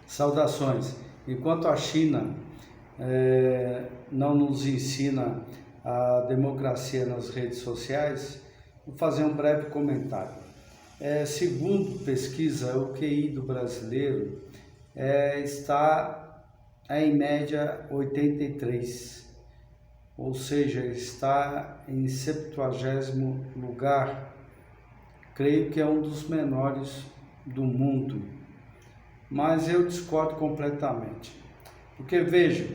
Saudações. Enquanto a China não nos ensina a democracia nas redes sociais, vou fazer um breve comentário. Segundo pesquisa, o QI do brasileiro está em média 83, ou seja, está em 70º lugar. Creio que é um dos menores do mundo, mas eu discordo completamente. Porque veja,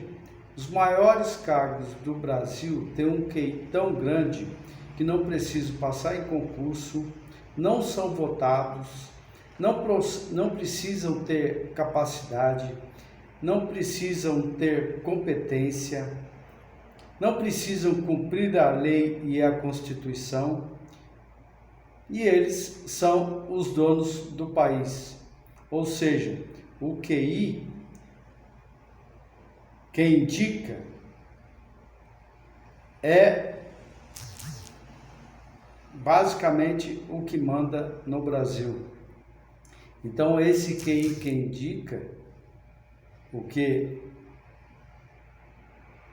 os maiores cargos do Brasil têm um QI tão grande que não precisam passar em concurso, não são votados, não precisam ter capacidade, não precisam ter competência, não precisam cumprir a lei e a Constituição, e eles são os donos do país. Ou seja, o QI, quem indica, é basicamente o que manda no Brasil. Então, esse QI que indica, o que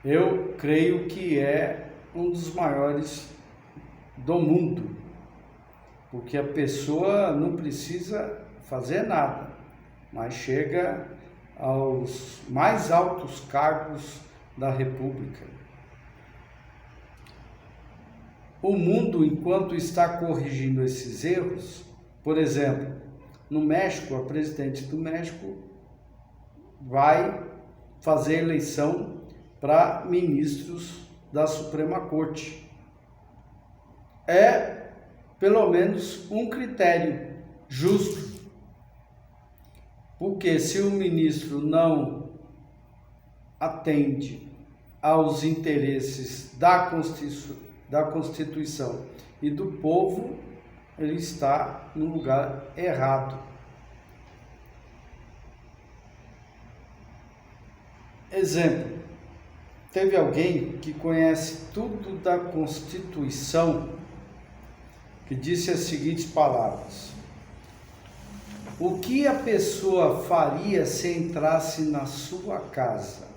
eu creio que é um dos maiores do mundo, porque a pessoa não precisa fazer nada, mas chega aos mais altos cargos da República. O mundo, enquanto está corrigindo esses erros, por exemplo, no México, a presidente do México vai fazer eleição para ministros da Suprema Corte. É pelo menos um critério justo, porque se o ministro não atende aos interesses da Constituição e do povo, ele está no lugar errado. Exemplo, teve alguém que conhece tudo da Constituição que disse as seguintes palavras: o que a pessoa faria se entrasse na sua casa?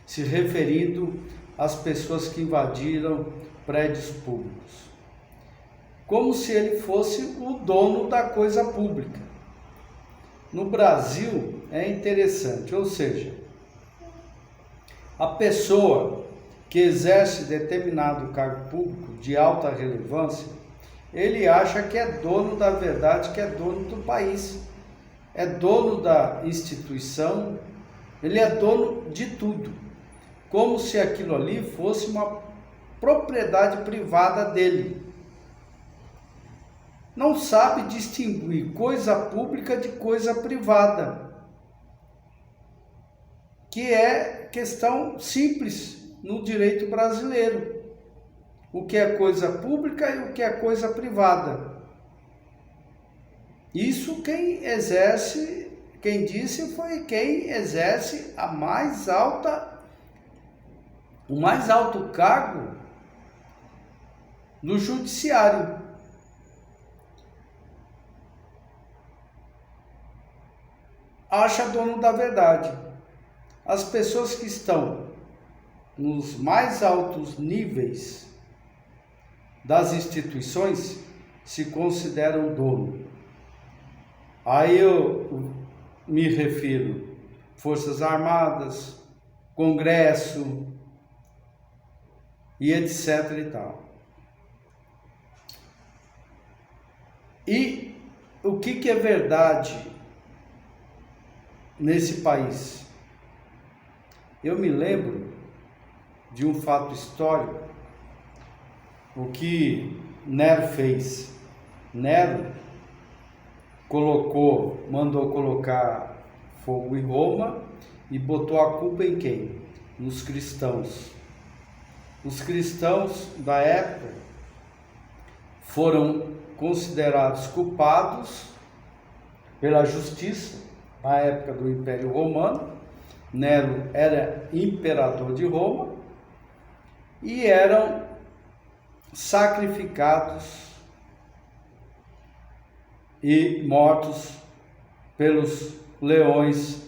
Se referindo às pessoas que invadiram prédios públicos. Como se ele fosse o dono da coisa pública. No Brasil é interessante, ou seja, a pessoa que exerce determinado cargo público de alta relevância, ele acha que é dono da verdade, que é dono do país, é dono da instituição, ele é dono de tudo, como se aquilo ali fosse uma propriedade privada dele. Não sabe distinguir coisa pública de coisa privada, que é questão simples no direito brasileiro. O que é coisa pública e o que é coisa privada. Isso quem disse foi quem exerce o mais alto cargo no judiciário. Acha dono da verdade. As pessoas que estão nos mais altos níveis das instituições se consideram dono. Aí eu me refiro Forças Armadas, Congresso e etc e tal. E o que é verdade nesse país? Eu me lembro de um fato histórico, o que Nero fez. Nero mandou colocar fogo em Roma e botou a culpa em quem? Nos cristãos. Os cristãos da época foram considerados culpados pela justiça na época do Império Romano. Nero era imperador de Roma e eram sacrificados e mortos pelos leões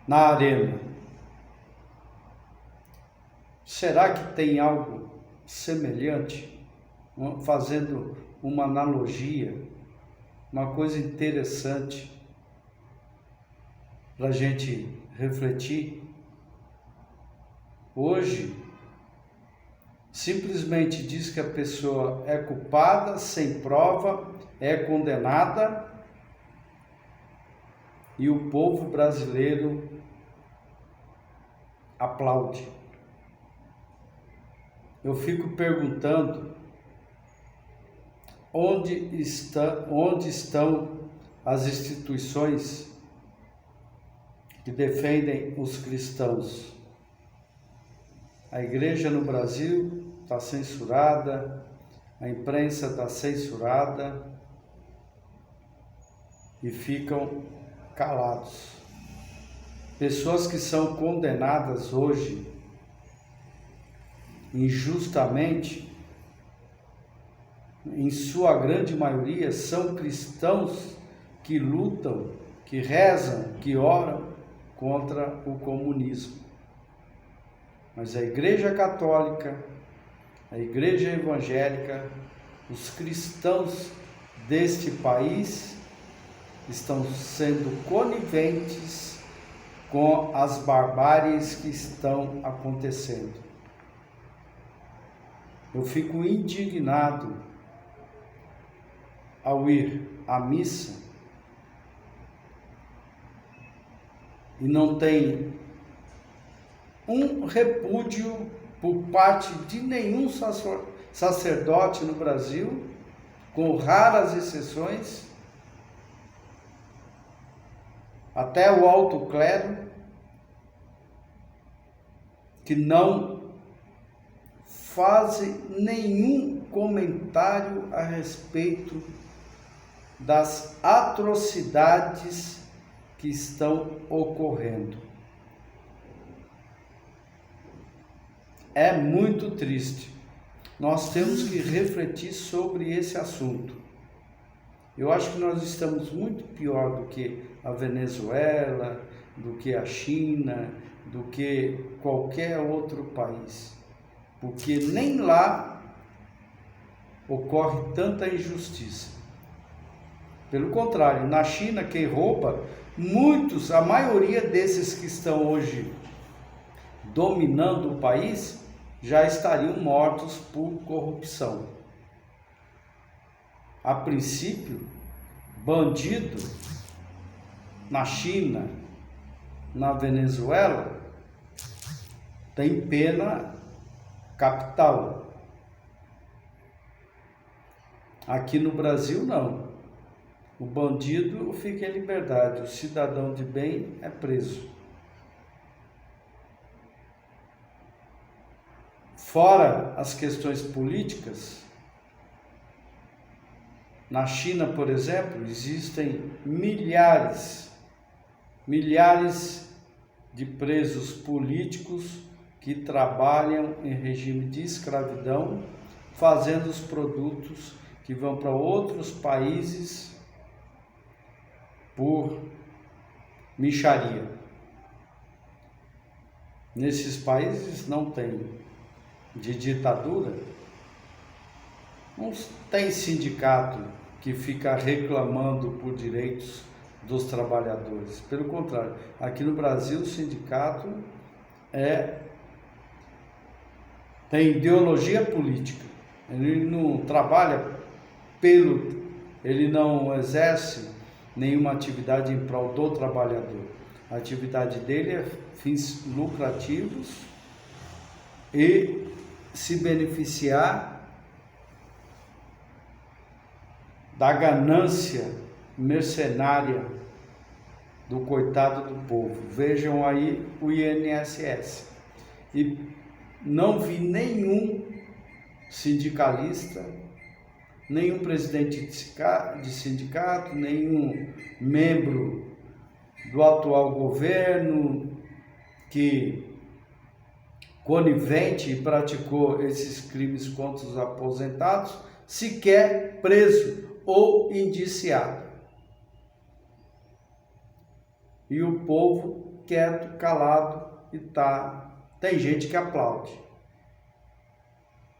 na arena. Será que tem algo semelhante? Fazendo uma analogia, uma coisa interessante para a gente refletir. Hoje, simplesmente diz que a pessoa é culpada, sem prova, é condenada, e o povo brasileiro aplaude. Eu fico perguntando onde estão as instituições que defendem os cristãos. A igreja no Brasil está censurada, a imprensa está censurada e ficam calados. Pessoas que são condenadas hoje injustamente, em sua grande maioria, são cristãos que lutam, que rezam, que oram contra o comunismo. Mas a Igreja Católica, a Igreja Evangélica, os cristãos deste país estão sendo coniventes com as barbáries que estão acontecendo. Eu fico indignado ao ir à missa e não tem um repúdio por parte de nenhum sacerdote no Brasil, com raras exceções, até o alto clero, que não fazem nenhum comentário a respeito das atrocidades que estão ocorrendo. É muito triste. Nós temos que refletir sobre esse assunto. Eu acho que nós estamos muito pior do que a Venezuela, do que a China, do que qualquer outro país. Porque nem lá ocorre tanta injustiça. Pelo contrário, na China, quem rouba, a maioria desses que estão hoje dominando o país, já estariam mortos por corrupção. A princípio, bandido na China, na Venezuela, tem pena capital. Aqui no Brasil, não. O bandido fica em liberdade, o cidadão de bem é preso. Fora as questões políticas, na China, por exemplo, existem milhares de presos políticos que trabalham em regime de escravidão, fazendo os produtos que vão para outros países por mixaria. Nesses países não tem de ditadura, não tem sindicato que fica reclamando por direitos dos trabalhadores. Pelo contrário, aqui no Brasil o sindicato tem ideologia política. Ele não trabalha ele não exerce nenhuma atividade em prol do trabalhador. A atividade dele é fins lucrativos e se beneficiar da ganância mercenária do coitado do povo. Vejam aí o INSS. E não vi nenhum sindicalista, nenhum presidente de sindicato, nenhum membro do atual governo que conivente e praticou esses crimes contra os aposentados, sequer preso ou indiciado. E o povo quieto, calado e tem gente que aplaude.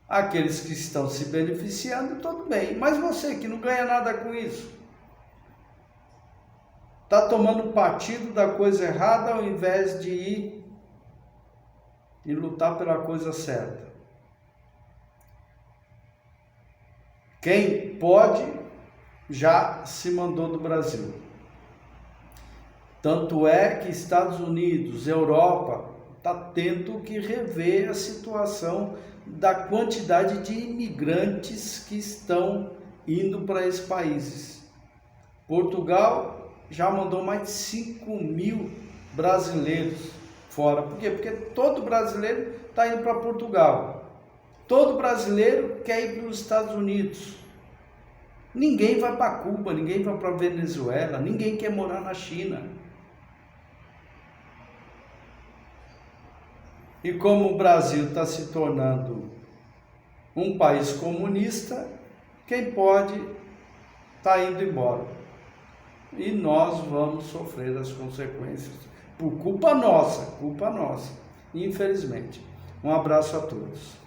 Aqueles que estão se beneficiando, tudo bem. Mas você que não ganha nada com isso, está tomando partido da coisa errada ao invés de ir e lutar pela coisa certa. Quem pode já se mandou do Brasil. Tanto é que Estados Unidos, Europa, está tendo que rever a situação da quantidade de imigrantes que estão indo para esses países. Portugal já mandou mais de 5.000 brasileiros fora. Por quê? Porque todo brasileiro está indo para Portugal. Todo brasileiro quer ir para os Estados Unidos. Ninguém vai para Cuba, ninguém vai para Venezuela, ninguém quer morar na China. E como o Brasil está se tornando um país comunista, quem pode está indo embora. E nós vamos sofrer as consequências, por culpa nossa, infelizmente. Um abraço a todos.